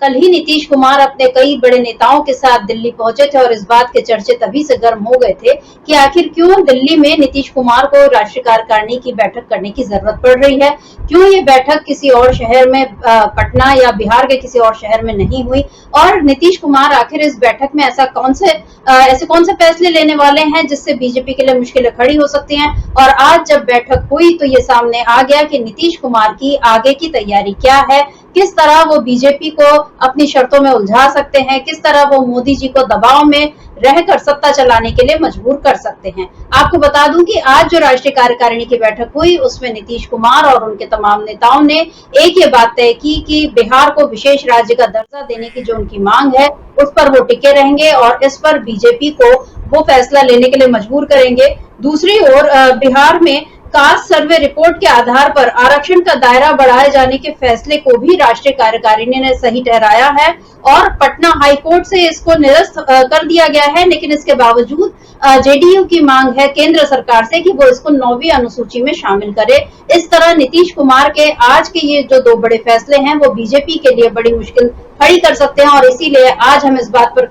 कल ही नीतीश कुमार अपने कई बड़े नेताओं के साथ दिल्ली पहुंचे थे और इस बात के चर्चे तभी से गर्म हो गए थे कि आखिर क्यों दिल्ली में नीतीश कुमार को राष्ट्रीय कार्यकारिणी की बैठक करने की जरूरत पड़ रही है, क्यों ये बैठक किसी और शहर में पटना या बिहार के किसी और शहर में नहीं हुई, और नीतीश कुमार आखिर इस बैठक में ऐसे कौन से फैसले लेने वाले हैं जिससे बीजेपी के लिए मुश्किलें खड़ी हो सकती हैं। और आज जब बैठक हुई तो ये सामने आ गया कि नीतीश कुमार की आगे की तैयारी क्या है, किस तरह वो बीजेपी को अपनी शर्तों में उलझा सकते हैं, किस तरह वो मोदी जी को दबाव में रहकर सत्ता चलाने के लिए मजबूर कर सकते हैं। आपको बता दूं कि आज जो राष्ट्रीय कार्यकारिणी की बैठक हुई उसमें नीतीश कुमार और उनके तमाम नेताओं ने एक ये बात तय की कि बिहार को विशेष राज्य का दर्जा देने की जो उनकी मांग है उस पर वो टिके रहेंगे और इस पर बीजेपी को वो फैसला लेने के लिए मजबूर करेंगे। दूसरी ओर बिहार में कास्ट सर्वे रिपोर्ट के आधार पर आरक्षण का दायरा बढ़ाए जाने के फैसले को भी राष्ट्रीय कार्यकारिणी ने सही ठहराया है और पटना हाईकोर्ट से इसको निरस्त कर दिया गया है। लेकिन इसके बावजूद जेडीयू की मांग है केंद्र सरकार से कि वो इसको 9वीं अनुसूची में शामिल करे। इस तरह नीतीश कुमार के आज के ये जो दो बड़े फैसले हैं वो बीजेपी के लिए बड़ी मुश्किल खड़ी कर सकते हैं और इसीलिए आज हम इस बात पर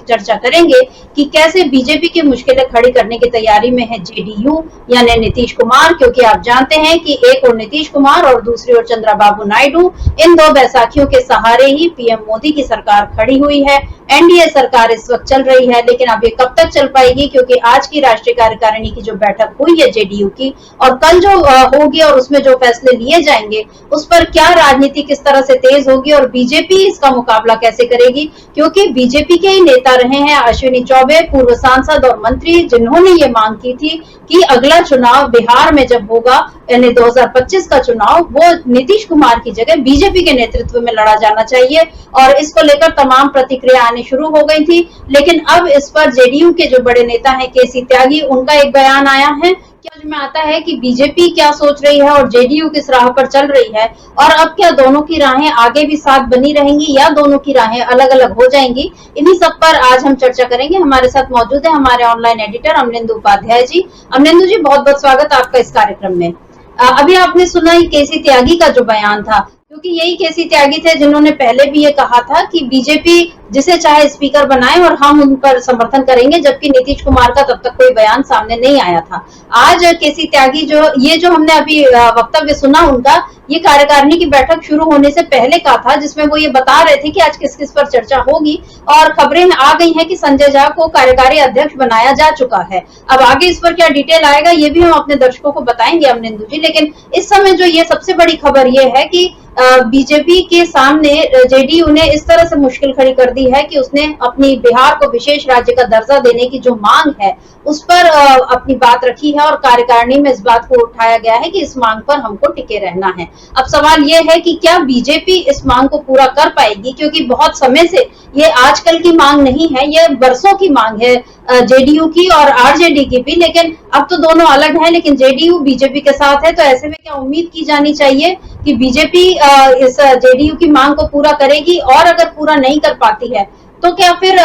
चर्चा करेंगे कि कैसे बीजेपी की मुश्किलें खड़ी करने की तैयारी में है जेडीयू यानी नीतीश कुमार, क्योंकि आप जानते हैं कि एक और नीतीश कुमार और दूसरी ओर चंद्रबाबू नायडू, इन दो बैसाखियों के सहारे ही पीएम मोदी की सरकार खड़ी हुई है। एनडीए सरकार इस वक्त चल रही है, लेकिन अब ये कब तक चल पाएगी, क्योंकि आज की राष्ट्रीय कार्यकारिणी की जो बैठक हुई है जेडीयू की और कल जो होगी और उसमें जो फैसले लिए जाएंगे उस पर क्या राजनीति किस तरह से तेज होगी और बीजेपी इसका मुकाबला कैसे करेगी, क्योंकि बीजेपी के ही नेता रहे हैं अश्विनी चौबे, पूर्व सांसद और मंत्री, जिन्होंने ये मांग की थी कि अगला चुनाव बिहार में जब होगा यानी 2025 का चुनाव वो नीतीश कुमार की जगह बीजेपी के नेतृत्व में लड़ा जाना चाहिए और इसको लेकर तमाम प्रतिक्रिया आने शुरू हो गई थी। लेकिन अब इस पर जेडीयू के जो बड़े नेता हैं केसी त्यागी, उनका एक बयान आया है। समझ में आता है कि बीजेपी क्या सोच रही है और जेडीयू किस राह पर चल रही है और अब क्या दोनों की राहें आगे भी साथ बनी रहेंगी या दोनों की राहें अलग अलग हो जाएंगी। इन्हीं सब पर आज हम चर्चा करेंगे। हमारे साथ मौजूद है हमारे ऑनलाइन एडिटर अमलेंदु उपाध्याय जी। अमलेंदु जी, बहुत बहुत स्वागत आपका इस कार्यक्रम में। अभी आपने सुना ही केसी त्यागी का जो बयान था, क्योंकि यही केसी त्यागी थे जिन्होंने पहले भी ये कहा था कि बीजेपी जिसे चाहे स्पीकर बनाए और हम उन पर समर्थन करेंगे, जबकि नीतीश कुमार का तब तक कोई बयान सामने नहीं आया था। आज केसी त्यागी जो हमने अभी वक्तव्य सुना उनका, ये कार्यकारिणी की बैठक शुरू होने से पहले का था, जिसमें वो ये बता रहे थे कि आज किस किस पर चर्चा होगी और खबरें आ गई हैं कि संजय झा को कार्यकारी अध्यक्ष बनाया जा चुका है। अब आगे इस पर क्या डिटेल आएगा ये भी हम अपने दर्शकों को बताएंगे अमलेंदु जी, लेकिन इस समय जो ये सबसे बड़ी खबर ये है कि बीजेपी के सामने जेडीयू ने इस तरह से मुश्किल खड़ी कर दी है कि उसने अपनी बिहार को विशेष राज्य का दर्जा देने की जो मांग है उस पर अपनी बात रखी है और कार्यकारिणी में इस बात को उठाया गया है कि इस मांग पर हमको टिके रहना है। अब सवाल ये है कि क्या बीजेपी इस मांग को पूरा कर पाएगी, क्योंकि बहुत समय से ये आजकल की मांग नहीं है, ये बरसों की मांग है जेडीयू की और आरजेडी की भी, लेकिन अब तो दोनों अलग हैं, लेकिन जेडीयू बीजेपी के साथ है। तो ऐसे में क्या उम्मीद की जानी चाहिए कि बीजेपी इस जेडीयू की मांग को पूरा करेगी, और अगर पूरा नहीं कर पाती है तो क्या फिर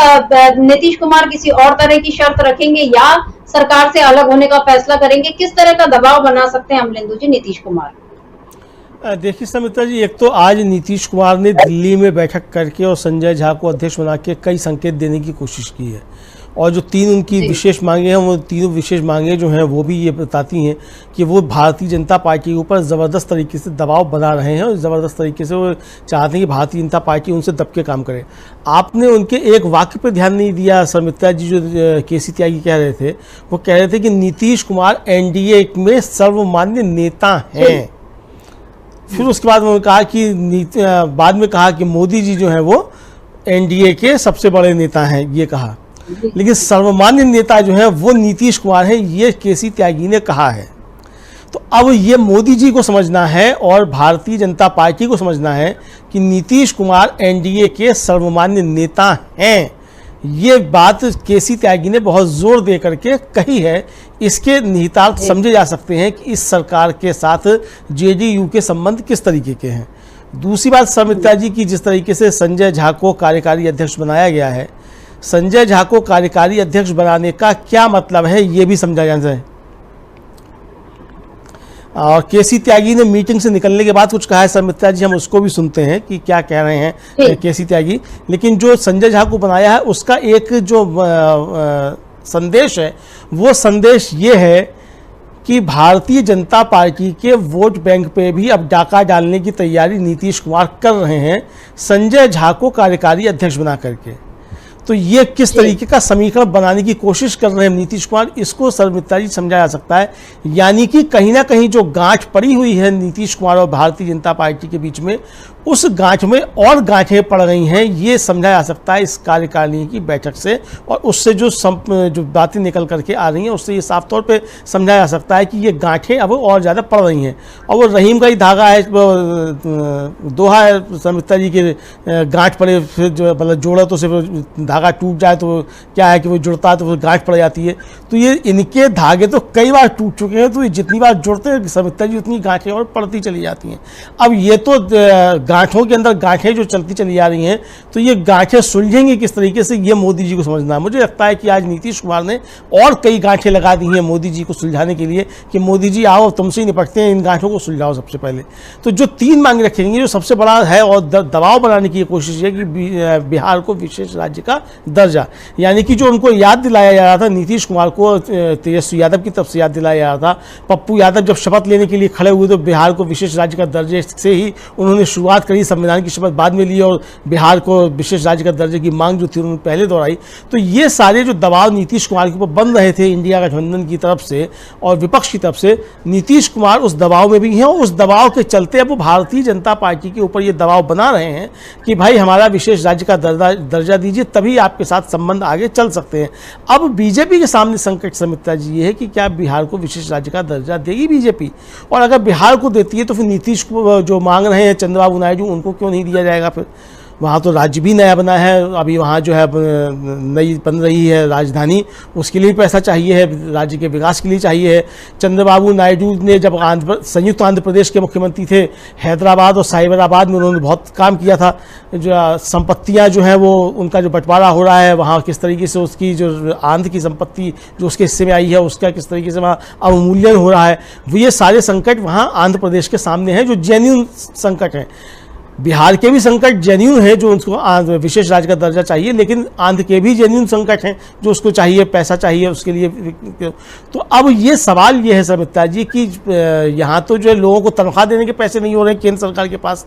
नीतीश कुमार किसी और तरह की शर्त रखेंगे या सरकार से अलग होने का फैसला करेंगे? किस तरह का दबाव बना सकते हैं अमलेंदु जी नीतीश कुमार? देखिए समिता जी, एक तो आज नीतीश कुमार ने दिल्ली में बैठक करके और संजय झा को अध्यक्ष बना के कई संकेत देने की कोशिश की है और जो तीन उनकी विशेष मांगे हैं वो तीनों विशेष मांगे जो हैं वो भी ये बताती हैं कि वो भारतीय जनता पार्टी के ऊपर ज़बरदस्त तरीके से दबाव बना रहे हैं और ज़बरदस्त तरीके से वो चाहते हैं कि भारतीय जनता पार्टी उनसे दब के काम करे। आपने उनके एक वाक्य पर ध्यान नहीं दिया समिता जी, जो केसी त्यागी कह रहे थे, वो कह रहे थे कि नीतीश कुमार एनडीए में सर्वमान्य नेता हैं। फिर उसके बाद उन्होंने कहा कि बाद में कहा कि मोदी जी जो हैं वो एनडीए के सबसे बड़े नेता हैं, ये कहा, लेकिन सर्वमान्य नेता जो है वो नीतीश कुमार है, ये केसी त्यागी ने कहा है। तो अब ये मोदी जी को समझना है और भारतीय जनता पार्टी को समझना है कि नीतीश कुमार एनडीए के सर्वमान्य नेता हैं। ये बात केसी त्यागी ने बहुत जोर दे करके कही है। इसके निहितार्थ समझे जा सकते हैं कि इस सरकार के साथ जेडीयू के संबंध किस तरीके के हैं। दूसरी बात समिता जी की, जिस तरीके से संजय झा को कार्यकारी अध्यक्ष बनाया गया है, संजय झा को कार्यकारी अध्यक्ष बनाने का क्या मतलब है ये भी समझा जाना है। और केसी त्यागी ने मीटिंग से निकलने के बाद कुछ कहा है समित्रा जी, हम उसको भी सुनते हैं कि क्या कह रहे हैं केसी त्यागी। लेकिन जो संजय झा को बनाया है उसका एक जो संदेश है वो संदेश ये है कि भारतीय जनता पार्टी के वोट बैंक पे भी अब डाका डालने की तैयारी नीतीश कुमार कर रहे हैं संजय झा को कार्यकारी अध्यक्ष बना करके। तो ये किस तरीके का समीकरण बनाने की कोशिश कर रहे हैं नीतीश कुमार, इसको समित्रा जी समझा जा सकता है। यानी कि कहीं ना कहीं जो गांठ पड़ी हुई है नीतीश कुमार और भारतीय जनता पार्टी के बीच में, उस गांठ में और गांठें पड़ रही हैं, ये समझा जा सकता है इस कार्यकारिणी की बैठक से। और उससे जो बातें निकल करके आ रही हैं उससे ये साफ तौर पे समझा जा सकता है कि ये गांठें अब और ज़्यादा पड़ रही हैं। और वो रहीम का ही धागा है, दोहा है समित्रा जी के, गांठ पड़े फिर जो मतलब जोड़ा तो सिर्फ धागा टूट जाए तो क्या है कि वो जुड़ता है तो वो गांठ पड़ जाती है। तो ये इनके धागे तो कई बार टूट चुके हैं, तो ये जितनी बार जुड़ते हैं समित्रा जी उतनी गांठें और पड़ती चली जाती हैं। अब ये तो गांठों के अंदर गांठें जो चलती चली जा रही हैं, तो ये गांठें सुलझेंगी किस तरीके से, ये मोदी जी को समझना है। मुझे लगता है कि आज नीतीश कुमार ने और कई गांठें लगा दी हैं मोदी जी को सुलझाने के लिए कि मोदी जी आओ तुमसे ही निपटते हैं, इन गांठों को सुलझाओ सबसे पहले। तो जो 3 मांग रखेंगे, जो सबसे बड़ा है और दबाव बनाने की कोशिश है कि बिहार को विशेष राज्य का दर्जा, यानी कि जो उनको याद दिलाया जा रहा था नीतीश कुमार को, तेजस्वी यादव की तरफ से याद दिलाया जा रहा था। पप्पू यादव जब शपथ लेने के लिए खड़े हुए तो बिहार को विशेष राज्य का दर्जे से ही उन्होंने शुरुआत करी, संविधान की शपथ बाद में ली और बिहार को विशेष राज्य का दर्जे की मांग जो थी उन्होंने पहले दोहराई। तो ये सारे जो दबाव नीतीश कुमार के ऊपर बन रहे थे इंडिया गठबंधन की तरफ से और विपक्ष की तरफ से, नीतीश कुमार उस दबाव में भी हैं और उस दबाव के चलते अब वो भारतीय जनता पार्टी के ऊपर ये दबाव बना रहे हैं कि भाई हमारा विशेष राज्य का दर्जा दीजिए, तभी आपके साथ संबंध आगे चल सकते हैं। अब बीजेपी के सामने संकट समित्रा जी ये है कि क्या बिहार को विशेष राज्य का दर्जा देगी बीजेपी, और अगर बिहार को देती है तो फिर नीतीश को जो मांग रहे हैं चंद्रबाबू नायडू, उनको क्यों नहीं दिया जाएगा। फिर वहाँ तो राज्य भी नया बना है, अभी वहाँ जो है नई बन रही है राजधानी, उसके लिए भी पैसा चाहिए है, राज्य के विकास के लिए चाहिए है। चंद्रबाबू नायडू ने जब संयुक्त आंध्र प्रदेश के मुख्यमंत्री थे, हैदराबाद और साइबराबाद में उन्होंने बहुत काम किया था। जो संपत्तियाँ जो हैं वो उनका जो बंटवारा हो रहा है वहाँ, किस तरीके से उसकी जो आंध्र की संपत्ति जो उसके हिस्से में आई है उसका किस तरीके से वहाँ अवमूल्यन हो रहा है, वो ये सारे संकट वहाँ आंध्र प्रदेश के सामने हैं जो जेन्युइन संकट हैं। बिहार के भी संकट जेन्युइन है जो उसको विशेष राज्य का दर्जा चाहिए, लेकिन आंध्र के भी जेन्युइन संकट हैं जो उसको चाहिए, पैसा चाहिए उसके लिए। तो अब ये सवाल ये है समित्रा जी कि यहाँ तो जो है लोगों को तनख्वाह देने के पैसे नहीं हो रहे हैं केंद्र सरकार के पास।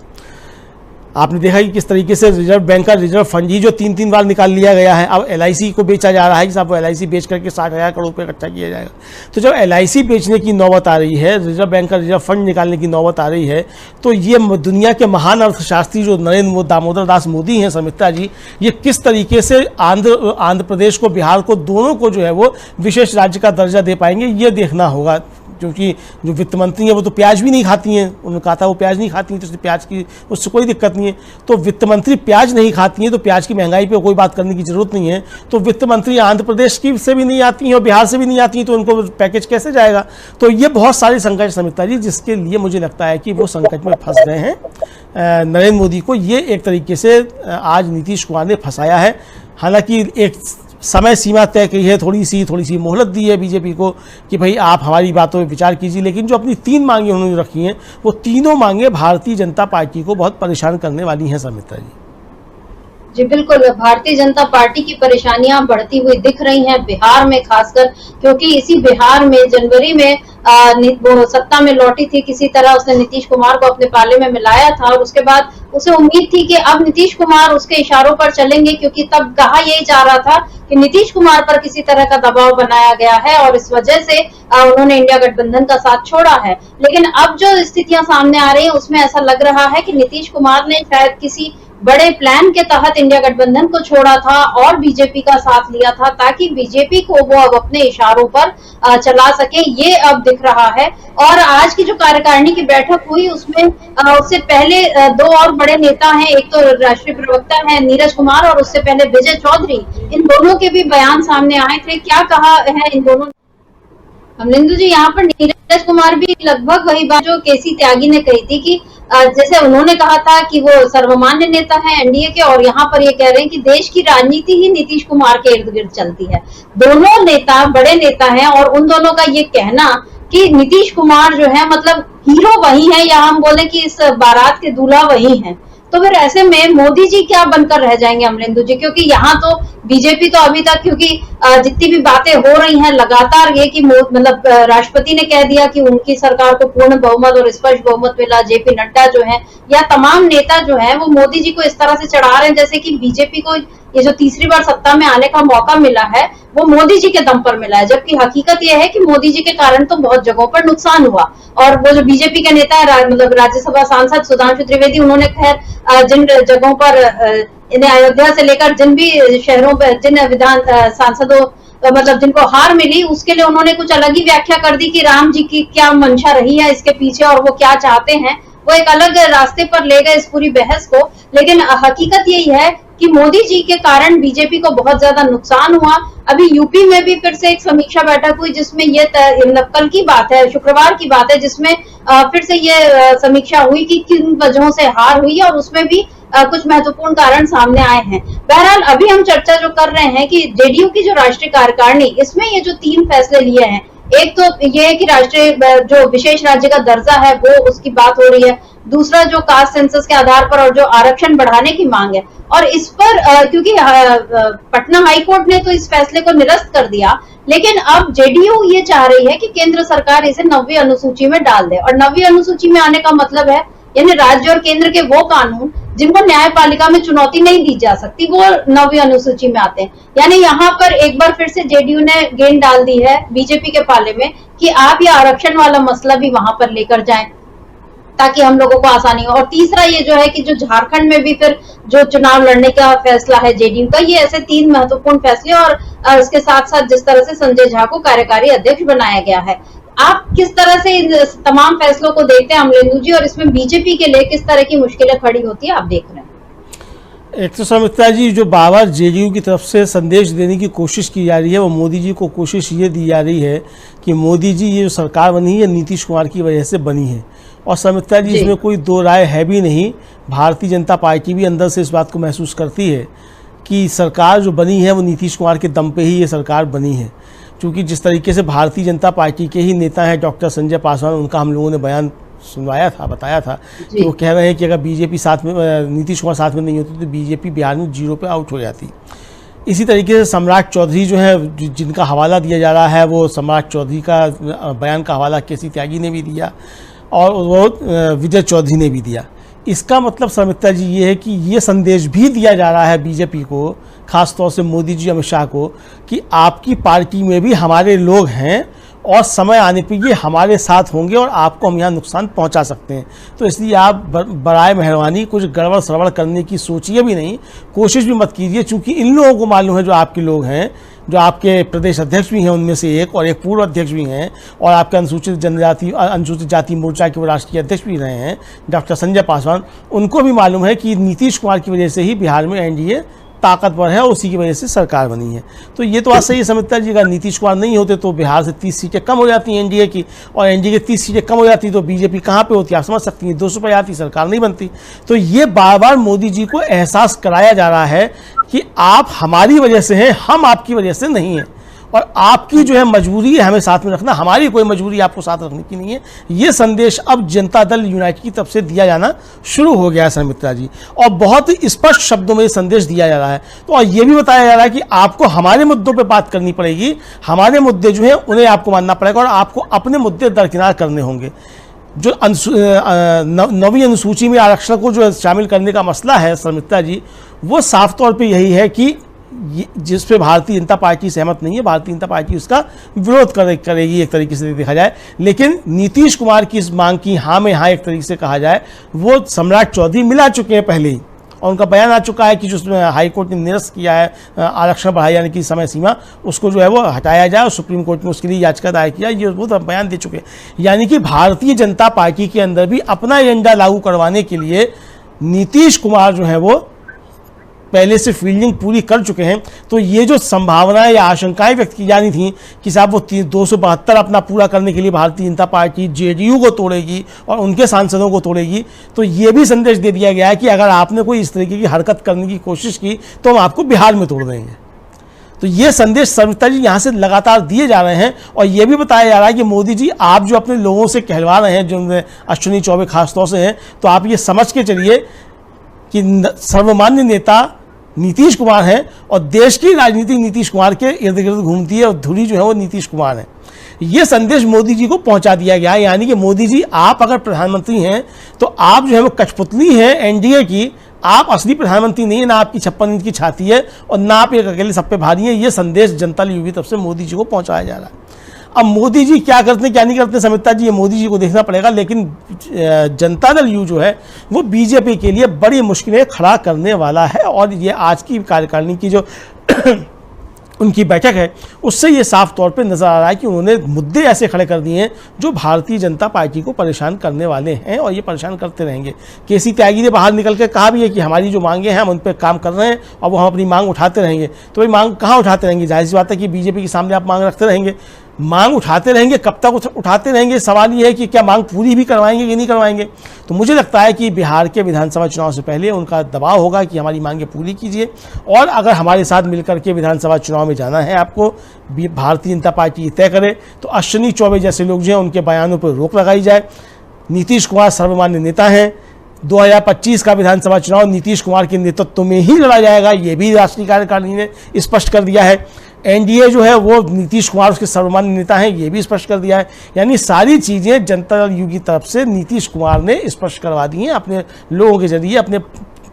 आपने देखा कि किस तरीके से रिजर्व बैंक का रिजर्व फंड ही जो 3-3 बार निकाल लिया गया है। अब LIC को बेचा जा रहा है कि साहब LIC बेच करके 60,000 करोड़ रुपये इकट्ठा किया जाएगा। तो जब LIC बेचने की नौबत आ रही है, रिजर्व बैंक का रिजर्व फंड निकालने की नौबत आ रही है, तो ये दुनिया के महान अर्थशास्त्री जो नरेंद्र दामोदर दास मोदी हैं समित्रा जी, ये किस तरीके से आंध्र प्रदेश को, बिहार को, दोनों को जो है वो विशेष राज्य का दर्जा दे पाएंगे, ये देखना होगा। क्योंकि जो वित्त मंत्री हैं वो तो प्याज भी नहीं खाती हैं, उन्होंने कहा था वो प्याज नहीं खाती हैं, तो प्याज की उससे कोई दिक्कत नहीं है। तो वित्त मंत्री प्याज नहीं खाती हैं तो प्याज की महंगाई पे कोई बात करने की जरूरत नहीं है। तो वित्त मंत्री आंध्र प्रदेश की से भी नहीं आती हैं और बिहार से भी नहीं आती हैं, तो उनको पैकेज कैसे जाएगा। तो ये बहुत सारे संकट समित्रा जी, जिसके लिए मुझे लगता है कि वो संकट में फंस गए हैं। नरेंद्र मोदी को ये एक तरीके से आज नीतीश कुमार ने फंसाया है। हालांकि एक समय सीमा तय की है, थोड़ी सी मोहलत दी है बीजेपी को कि भाई आप हमारी बातों में विचार कीजिए, लेकिन जो अपनी 3 मांगे उन्होंने रखी हैं वो तीनों मांगे भारतीय जनता पार्टी को बहुत परेशान करने वाली हैं समित्रा जी। जी बिल्कुल, भारतीय जनता पार्टी की परेशानियां बढ़ती हुई दिख रही हैं बिहार में खासकर, क्योंकि इसी बिहार में जनवरी में वो सत्ता में लौटी थी, किसी तरह उसने नीतीश कुमार को अपने पाले में मिलाया था और उसके बाद उसे उम्मीद थी कि अब नीतीश कुमार उसके इशारों पर चलेंगे, क्योंकि तब कहा यही जा रहा था कि नीतीश कुमार पर किसी तरह का दबाव बनाया गया है और इस वजह से उन्होंने इंडिया गठबंधन का साथ छोड़ा है। लेकिन अब जो स्थितियां सामने आ रही है उसमें ऐसा लग रहा है कि नीतीश कुमार ने शायद किसी बड़े प्लान के तहत इंडिया गठबंधन को छोड़ा था और बीजेपी का साथ लिया था, ताकि बीजेपी को वो अब अपने इशारों पर चला सके, ये अब दिख रहा है। और आज की जो कार्यकारिणी की बैठक हुई उसमें उससे पहले 2 और बड़े नेता हैं, एक तो राष्ट्रीय प्रवक्ता है नीरज कुमार और उससे पहले विजय चौधरी, इन दोनों के भी बयान सामने आए थे। क्या कहा है इन दोनों? अमरिंदु जी, यहाँ पर नीरज कुमार भी लगभग वही बात जो केसी त्यागी ने कही थी कि जैसे उन्होंने कहा था कि वो सर्वमान्य नेता है एनडीए के, और यहाँ पर ये कह रहे हैं कि देश की राजनीति ही नीतीश कुमार के इर्द गिर्द चलती है। दोनों नेता बड़े नेता हैं और उन दोनों का ये कहना कि नीतीश कुमार जो है मतलब हीरो वही है, या हम बोले कि इस बारात के दूल्हा वही है, तो फिर ऐसे में मोदी जी क्या बनकर रह जाएंगे अमलेंदु जी? क्योंकि यहाँ तो बीजेपी तो अभी तक, क्योंकि जितनी भी बातें हो रही हैं लगातार ये कि मतलब राष्ट्रपति ने कह दिया कि उनकी सरकार को पूर्ण बहुमत और स्पष्ट बहुमत मिला, जेपी नड्डा जो है या तमाम नेता जो है वो मोदी जी को इस तरह से चढ़ा रहे हैं जैसे कि बीजेपी को ये जो तीसरी बार सत्ता में आने का मौका मिला है वो मोदी जी के दम पर मिला है, जबकि हकीकत यह है कि मोदी जी के कारण तो बहुत जगहों पर नुकसान हुआ। और वो जो बीजेपी के नेता है मतलब राज्यसभा सांसद सुधांशु त्रिवेदी, उन्होंने खैर जिन जगहों पर इन्हें अयोध्या से लेकर जिन भी शहरों पर जिन विधान सांसदों मतलब जिनको हार मिली उसके लिए उन्होंने कुछ अलग ही व्याख्या कर दी कि राम जी की क्या मंशा रही है इसके पीछे और वो क्या चाहते हैं, वो एक अलग रास्ते पर ले गए इस पूरी बहस को। लेकिन हकीकत यही है कि मोदी जी के कारण बीजेपी को बहुत ज्यादा नुकसान हुआ। अभी यूपी में भी फिर से एक समीक्षा बैठक हुई जिसमें ये मतलब कल की बात है, शुक्रवार की बात है, जिसमें फिर से ये समीक्षा हुई कि किन वजहों से हार हुई है और उसमें भी कुछ महत्वपूर्ण कारण सामने आए हैं। बहरहाल अभी हम चर्चा जो कर रहे हैं कि जेडीयू की जो राष्ट्रीय कार्यकारिणी, इसमें ये जो 3 फैसले लिए हैं, एक तो ये है कि राष्ट्रीय जो विशेष राज्य का दर्जा है वो उसकी बात हो रही है, दूसरा जो कास्ट सेंसस के आधार पर और जो आरक्षण बढ़ाने की मांग है, और इस पर क्योंकि पटना हाई कोर्ट ने तो इस फैसले को निरस्त कर दिया, लेकिन अब जेडीयू ये चाह रही है कि केंद्र सरकार इसे 9वीं अनुसूची में डाल दे। और 9वीं अनुसूची में आने का मतलब है यानी राज्य और केंद्र के वो कानून जिनको न्यायपालिका में चुनौती नहीं दी जा सकती वो 9वीं अनुसूची में आते हैं। यानी यहाँ पर एक बार फिर से जेडीयू ने गेंद डाल दी है बीजेपी के पाले में कि आप ये आरक्षण वाला मसला भी वहां पर लेकर जाएं ताकि हम लोगों को आसानी हो। और तीसरा ये जो है कि जो झारखंड में भी फिर जो चुनाव लड़ने का फैसला है जेडीयू का, ये ऐसे 3 महत्वपूर्ण फैसले और इसके साथ साथ जिस तरह से संजय झा को कार्यकारी अध्यक्ष बनाया गया है, आप किस तरह से इन तमाम फैसलों को देखते हैं अमलेंदु जी, और इसमें बीजेपी के लिए किस तरह की मुश्किलें खड़ी होती है आप देख रहे हैं? एक तो समिता जी जो बार जेडीयू की तरफ से संदेश देने की कोशिश की जा रही है वो मोदी जी को कोशिश ये दी जा रही है कि मोदी जी ये जो सरकार बनी है नीतीश कुमार की वजह से बनी है। और समिता जी इसमें कोई दो राय है भी नहीं, भारतीय जनता पार्टी भी अंदर से इस बात को महसूस करती है कि सरकार जो बनी है वो नीतीश कुमार के दम पे ही ये सरकार बनी है। क्योंकि जिस तरीके से भारतीय जनता पार्टी के ही नेता हैं डॉक्टर संजय पासवान, उनका हम लोगों ने बयान सुनवाया था, बताया था कि वो कह रहे हैं कि अगर बीजेपी साथ में नीतीश कुमार साथ में नहीं होती तो बीजेपी बिहार में 0 पे आउट हो जाती। इसी तरीके से सम्राट चौधरी जो है जिनका हवाला दिया जा रहा है वो सम्राट चौधरी का बयान का हवाला केसी त्यागी ने भी दिया और वो विजय चौधरी ने भी दिया। इसका मतलब समिता जी ये है कि ये संदेश भी दिया जा रहा है बीजेपी को, खासतौर से मोदी जी अमित शाह को, कि आपकी पार्टी में भी हमारे लोग हैं और समय आने पर ये हमारे साथ होंगे और आपको हम यहाँ नुकसान पहुँचा सकते हैं। तो इसलिए आप बराए मेहरबानी कुछ गड़बड़ सड़बड़ करने की सोचिए भी नहीं, कोशिश भी मत कीजिए, चूँकि इन लोगों को मालूम है जो आपके लोग हैं, जो आपके प्रदेश अध्यक्ष भी हैं उनमें से एक और एक पूर्व अध्यक्ष भी हैं और आपके अनुसूचित जाति मोर्चा के वो राष्ट्रीय अध्यक्ष भी रहे हैं डॉक्टर संजय पासवान, उनको भी मालूम है कि नीतीश कुमार की वजह से ही बिहार में एनडीए ताकतवर है, उसी की वजह से सरकार बनी है। तो ये तो बात सही है समिता जी, अगर नीतीश कुमार नहीं होते तो बिहार से 30 सीटें कम हो जाती हैं एनडीए की, और एनडीए की 30 सीटें कम हो जाती तो बीजेपी कहाँ पे होती, आप समझ सकती हैं, 200 पे आती, सरकार नहीं बनती। तो ये बार बार मोदी जी को एहसास कराया जा रहा है कि आप हमारी वजह से हैं, हम आपकी वजह से नहीं हैं, और आपकी जो है मजबूरी है हमें साथ में रखना, हमारी कोई मजबूरी आपको साथ रखने की नहीं है। ये संदेश अब जनता दल यूनाइटेड की तरफ से दिया जाना शुरू हो गया है समित्रा जी, और बहुत ही स्पष्ट शब्दों में ये संदेश दिया जा रहा है। तो और ये भी बताया जा रहा है कि आपको हमारे मुद्दों पे बात करनी पड़ेगी, हमारे मुद्दे जो हैं उन्हें आपको मानना पड़ेगा और आपको अपने मुद्दे दरकिनार करने होंगे। जो 9वीं अनुसूची में आरक्षण को जो शामिल करने का मसला है समित्रा जी, वो साफ तौर पे यही है कि जिस पे भारतीय जनता पार्टी सहमत नहीं है, भारतीय जनता पार्टी उसका विरोध करेगी एक तरीके से देखा जाए। लेकिन नीतीश कुमार की इस मांग की हाँ में हाँ एक तरीके से कहा जाए, वो सम्राट चौधरी मिला चुके हैं पहले ही, और उनका बयान आ चुका है कि जो हाई कोर्ट ने निरस्त किया है आरक्षण बढ़ाए जाने की समय सीमा, उसको जो है वो हटाया जाए, और सुप्रीम कोर्ट में उसके लिए याचिका दायर किया, ये वो बयान दे चुके हैं। यानी कि भारतीय जनता पार्टी के अंदर भी अपना एजेंडा लागू करवाने के लिए नीतीश कुमार जो है वो पहले से फील्डिंग पूरी कर चुके हैं। तो ये जो संभावनाएं या आशंकाएं व्यक्त की जानी थी कि साहब वो 272 अपना पूरा करने के लिए भारतीय जनता पार्टी जेडीयू को तोड़ेगी और उनके सांसदों को तोड़ेगी, तो ये भी संदेश दे दिया गया है कि अगर आपने कोई इस तरीके की हरकत करने की कोशिश की तो हम आपको बिहार में तोड़ देंगे। तो ये संदेश सविता जी यहाँ से लगातार दिए जा रहे हैं और ये भी बताया जा रहा है कि मोदी जी आप जो अपने लोगों से कहलवा रहे हैं, जो अश्विनी चौबे खासतौर से हैं, तो आप ये समझ के चलिए कि सर्वमान्य नेता नीतीश कुमार हैं और देश की राजनीति नीतीश कुमार के इर्द गिर्द घूमती है और धुरी जो है वो नीतीश कुमार है। ये संदेश मोदी जी को पहुंचा दिया गया है, यानी कि मोदी जी आप अगर प्रधानमंत्री हैं तो आप जो है वो कठपुतली हैं एनडीए की, आप असली प्रधानमंत्री नहीं है, ना आपकी 56 इंच की छाती है और ना आप एक अकेले सब पे भारी हैं। ये संदेश जनता दल यू की तरफ से मोदी जी को पहुंचाया जा रहा है। अब मोदी जी क्या करते हैं क्या नहीं करते समिता जी, ये मोदी जी को देखना पड़ेगा, लेकिन जनता दल यू जो है वो बीजेपी के लिए बड़ी मुश्किलें खड़ा करने वाला है और ये आज की कार्यकारिणी की जो उनकी बैठक है उससे ये साफ तौर पे नजर आ रहा है कि उन्होंने मुद्दे ऐसे खड़े कर दिए हैं जो भारतीय जनता पार्टी को परेशान करने वाले हैं और ये परेशान करते रहेंगे। केसी त्यागी ने बाहर निकल के कहा भी है कि हमारी जो मांगे हैं हम उन पर काम कर रहे हैं और वो हम अपनी मांग उठाते रहेंगे। तो भाई मांग कहाँ उठाते रहेंगे? जाहिर सी बात है कि बीजेपी के सामने आप मांग रखते रहेंगे, मांग उठाते रहेंगे, कब तक उठाते रहेंगे? सवाल ये है कि क्या मांग पूरी भी करवाएंगे कि नहीं करवाएंगे। तो मुझे लगता है कि बिहार के विधानसभा चुनाव से पहले उनका दबाव होगा कि हमारी मांगें पूरी कीजिए और अगर हमारे साथ मिलकर के विधानसभा चुनाव में जाना है आपको, भारतीय जनता पार्टी तय करे, तो अश्विनी चौबे जैसे लोग जो हैं उनके बयानों पर रोक लगाई जाए। नीतीश कुमार सर्वमान्य नेता हैं, 2025 का विधानसभा चुनाव नीतीश कुमार के नेतृत्व में ही लड़ा जाएगा, ये भी राष्ट्रीय कार्यकारिणी ने स्पष्ट कर दिया है। एनडीए जो है वो नीतीश कुमार उसके सर्वमान्य नेता हैं, ये भी स्पष्ट कर दिया है। यानी सारी चीज़ें जनता दल यू की तरफ से नीतीश कुमार ने स्पष्ट करवा दी हैं अपने लोगों के जरिए, अपने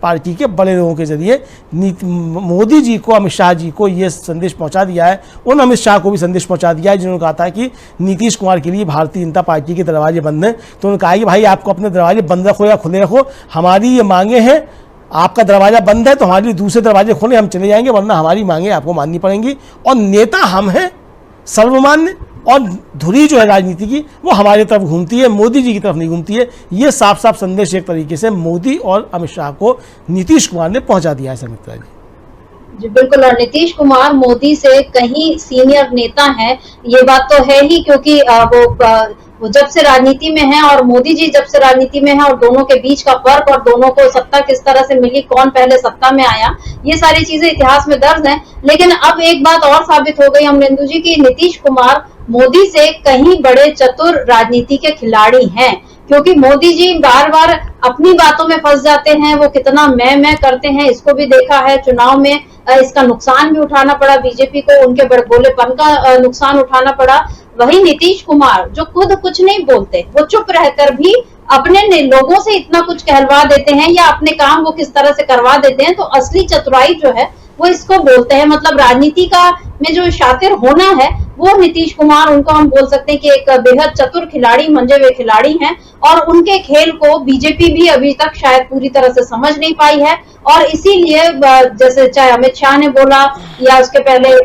पार्टी के बड़े लोगों के जरिए। मोदी जी को, अमित शाह जी को ये संदेश पहुंचा दिया है, उन अमित शाह को भी संदेश पहुंचा दिया है जिन्होंने कहा था कि नीतीश कुमार के लिए भारतीय जनता पार्टी के दरवाजे बंद हैं। तो उन्होंने कहा कि भाई आपको अपने दरवाजे बंद रखो या खुले रखो, हमारी ये मांगे हैं, आपका दरवाजा बंद है तो हमारे लिए दूसरे दरवाजे खोले, हम चले जाएंगे, वरना हमारी मांगे आपको माननी पड़ेंगी। और नेता हम हैं सर्वमान्य, और धुरी जो है राजनीति की वो हमारी तरफ घूमती है, मोदी जी की तरफ नहीं घूमती है। ये साफ साफ संदेश एक तरीके से मोदी और अमित शाह को नीतीश कुमार ने पहुंचा दिया है। समित्रा जी बिल्कुल, और नीतीश कुमार मोदी से कहीं सीनियर नेता हैं, ये बात तो है ही, क्योंकि वो जब से राजनीति में है और मोदी जी जब से राजनीति में है और दोनों के बीच का फर्क और दोनों को सत्ता किस तरह से मिली, कौन पहले सत्ता में आया, ये सारी चीजें इतिहास में दर्ज हैं। लेकिन अब एक बात और साबित हो गई अमरेंदु जी की नीतीश कुमार मोदी से कहीं बड़े चतुर राजनीति के खिलाड़ी हैं, क्योंकि मोदी जी बार बार अपनी बातों में फंस जाते हैं, वो कितना मैं करते हैं, इसको भी देखा है। चुनाव में इसका नुकसान भी उठाना पड़ा बीजेपी को, उनके बड़बोलेपन का नुकसान उठाना पड़ा। वही नीतीश कुमार जो खुद कुछ नहीं बोलते, वो चुप रहकर भी अपने लोगों से इतना कुछ कहलवा देते हैं या अपने काम वो किस तरह से करवा देते हैं, तो असली चतुराई जो है वो इसको बोलते हैं। मतलब राजनीति का में जो शातिर होना है वो नीतीश कुमार, उनको हम बोल सकते हैं कि एक बेहद चतुर खिलाड़ी, मंजे हुए खिलाड़ी हैं, और उनके खेल को बीजेपी भी अभी तक शायद पूरी तरह से समझ नहीं पाई है। और इसीलिए जैसे चाहे अमित शाह ने बोला या उसके पहले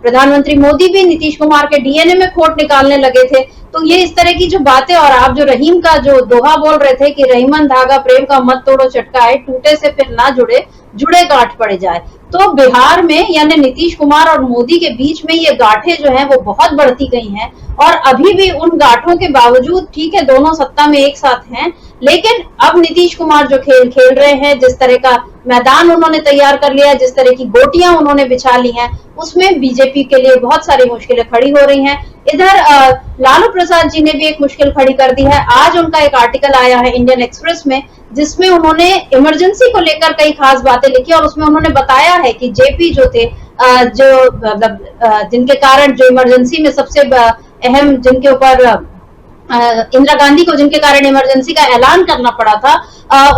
प्रधानमंत्री मोदी भी नीतीश कुमार के डीएनए में खोट निकालने लगे थे। तो ये इस तरह की जो बातें, और आप जो रहीम का जो दोहा बोल रहे थे कि रहीमन धागा प्रेम का मत तोड़ो चटकाए, टूटे से फिर ना जुड़े, जुड़े गांठ पड़ जाए। तो बिहार में यानी नीतीश कुमार और मोदी के बीच में ये गांठें जो हैं वो बहुत बढ़ती गई हैं, और अभी भी उन गांठों के बावजूद, ठीक है दोनों सत्ता में एक साथ हैं, लेकिन अब नीतीश कुमार जो खेल खेल रहे हैं, जिस तरह का मैदान उन्होंने तैयार कर लिया, जिस तरह की गोटियां उन्होंने बिछा ली हैं, उसमें बीजेपी के लिए बहुत सारी मुश्किलें खड़ी हो रही हैं। इधर लालू प्रसाद जी ने भी एक मुश्किल खड़ी कर दी है। आज उनका एक आर्टिकल आया है इंडियन एक्सप्रेस में, जिसमें उन्होंने इमरजेंसी को लेकर कई खास बातें लिखी, और उसमें उन्होंने बताया है कि जेपी जो थे, जो मतलब जिनके कारण, जो इमरजेंसी में सबसे अहम, जिनके ऊपर इंदिरा गांधी को जिनके कारण इमरजेंसी का ऐलान करना पड़ा था,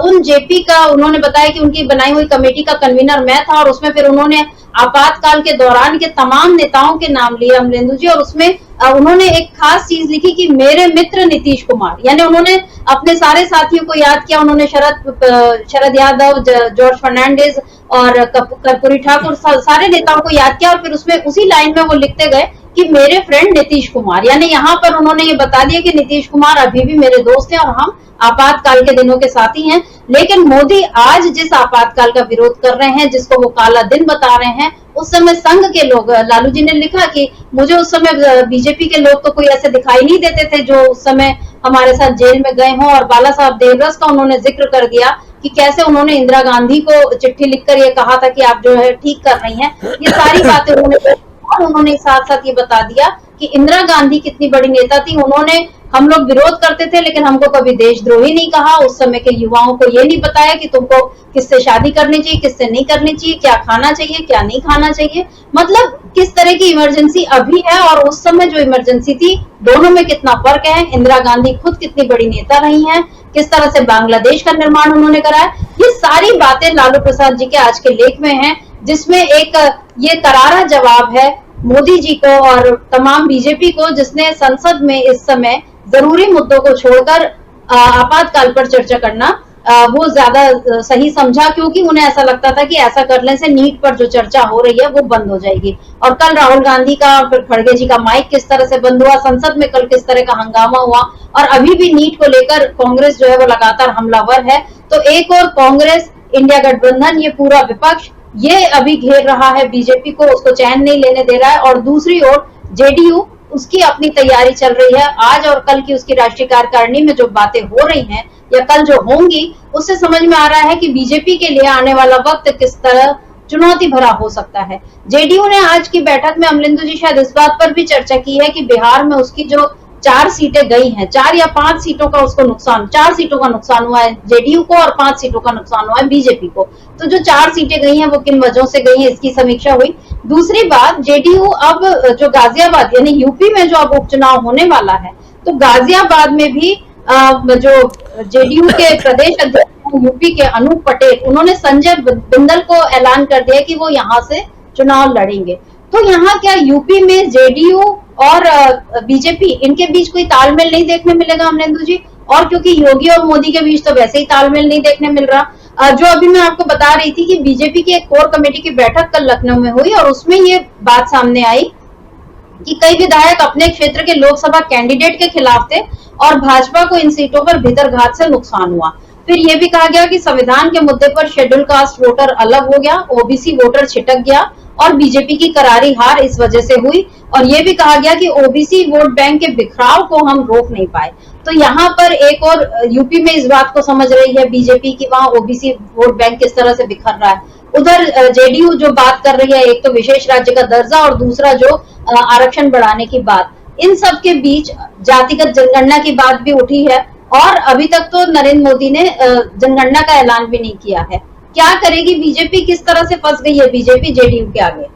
उन जेपी का उन्होंने बताया कि उनकी बनाई हुई कमेटी का कन्वीनर मैं था, और उसमें फिर उन्होंने आपातकाल के दौरान के तमाम नेताओं के नाम लिए अमरेंदु जी, और उसमें उन्होंने एक खास चीज लिखी कि मेरे मित्र नीतीश कुमार, यानी उन्होंने अपने सारे साथियों को याद किया। उन्होंने शरद यादव, जॉर्ज फर्नांडिस और कर्पूरी ठाकुर, सारे नेताओं को याद किया, और फिर उसमें उसी लाइन में वो लिखते गए कि मेरे फ्रेंड नीतीश कुमार, यानी यहाँ पर उन्होंने ये बता दिया कि नीतीश कुमार अभी भी मेरे दोस्त हैं और हम आपातकाल के दिनों के साथी हैं। लेकिन मोदी आज जिस आपातकाल का विरोध कर रहे हैं, जिसको वो काला दिन बता रहे हैं, उस समय संघ के लोग, लालू जी ने लिखा कि मुझे उस समय बीजेपी के लोग तो कोई ऐसे दिखाई नहीं देते थे जो उस समय हमारे साथ जेल में गए हों, और बाला साहब देवरस का उन्होंने जिक्र कर दिया कि कैसे उन्होंने इंदिरा गांधी को चिट्ठी लिखकर ये कहा था कि आप जो है ठीक कर रही हैं, ये सारी बातें उन्होंने, और उन्होंने साथ साथ ये बता दिया कि इंदिरा गांधी कितनी बड़ी नेता थी, उन्होंने, हम लोग विरोध करते थे लेकिन हमको कभी देशद्रोही नहीं कहा, उस समय के युवाओं को ये नहीं बताया कि तुमको किससे शादी करनी चाहिए, किससे नहीं करनी चाहिए, क्या खाना चाहिए, क्या नहीं खाना चाहिए। मतलब किस तरह की इमरजेंसी अभी है और उस समय जो इमरजेंसी थी, दोनों में कितना फर्क है। इंदिरा गांधी खुद कितनी बड़ी नेता रही हैं, किस तरह से बांग्लादेश का निर्माण उन्होंने कराया, ये सारी बातें लालू प्रसाद जी के आज के लेख में हैं, जिसमें एक ये करारा जवाब है मोदी जी को और तमाम बीजेपी को, जिसने संसद में इस समय जरूरी मुद्दों को छोड़कर आपातकाल पर चर्चा करना वो ज्यादा सही समझा, क्योंकि उन्हें ऐसा लगता था कि ऐसा करने से नीट पर जो चर्चा हो रही है वो बंद हो जाएगी। और कल राहुल गांधी का, फिर खड़गे जी का माइक किस तरह से बंद हुआ, संसद में कल किस तरह का हंगामा हुआ, और अभी भी नीट को लेकर कांग्रेस जो है वो लगातार हमलावर है। तो एक और कांग्रेस, इंडिया गठबंधन, ये पूरा विपक्ष ये अभी घेर रहा है बीजेपी को, उसको चैन नहीं लेने दे रहा है। और दूसरी ओर जेडीयू, उसकी अपनी तैयारी चल रही है। आज और कल की उसकी राष्ट्रीय कार्यकारिणी में जो बातें हो रही हैं या कल जो होंगी, उससे समझ में आ रहा है कि बीजेपी के लिए आने वाला वक्त किस तरह चुनौती भरा हो सकता है। जेडीयू ने आज की बैठक में, अमलिंदु जी शायद इस बात पर भी चर्चा की है कि बिहार में उसकी जो 4 सीटें गई हैं, 4 या 5 सीटों का उसको नुकसान, 4 सीटों का नुकसान हुआ है जेडीयू को और 5 सीटों का नुकसान हुआ है बीजेपी को। तो जो 4 सीटें गई हैं वो किन वजहों से गई हैं, इसकी समीक्षा हुई। दूसरी बात, जेडीयू अब जो गाजियाबाद यानी यूपी में जो अब उपचुनाव होने वाला है, तो गाजियाबाद में भी जो जेडीयू के प्रदेश अध्यक्ष यूपी के अनूप पटेल, उन्होंने संजय बिंदल को ऐलान कर दिया कि वो यहाँ से चुनाव लड़ेंगे। तो यहाँ क्या यूपी में जेडीयू और बीजेपी, इनके बीच कोई तालमेल नहीं देखने मिलेगा अमरेंद्र जी? और क्योंकि योगी और मोदी के बीच तो वैसे ही तालमेल नहीं देखने मिल रहा। जो अभी मैं आपको बता रही थी कि बीजेपी की एक कोर कमेटी की बैठक कल लखनऊ में हुई और उसमें ये बात सामने आई कि कई विधायक अपने क्षेत्र के लोकसभा कैंडिडेट के खिलाफ थे और भाजपा को इन सीटों पर भीतरघात से नुकसान हुआ। फिर यह भी कहा गया कि संविधान के मुद्दे पर शेड्यूल कास्ट वोटर अलग हो गया, ओबीसी वोटर छिटक गया और बीजेपी की करारी हार इस वजह से हुई। और यह भी कहा गया कि ओबीसी वोट बैंक के बिखराव को हम रोक नहीं पाए। तो यहाँ पर एक और यूपी में इस बात को समझ रही है बीजेपी की वहां ओबीसी वोट बैंक किस तरह से बिखर रहा है। उधर जेडीयू जो बात कर रही है, एक तो विशेष राज्य का दर्जा और दूसरा जो आरक्षण बढ़ाने की बात, इन सब के बीच जातिगत जनगणना की बात भी उठी है। और अभी तक तो नरेंद्र मोदी ने जनगणना का ऐलान भी नहीं किया है। क्या करेगी बीजेपी, किस तरह से फंस गई है बीजेपी जेडीयू के आगे?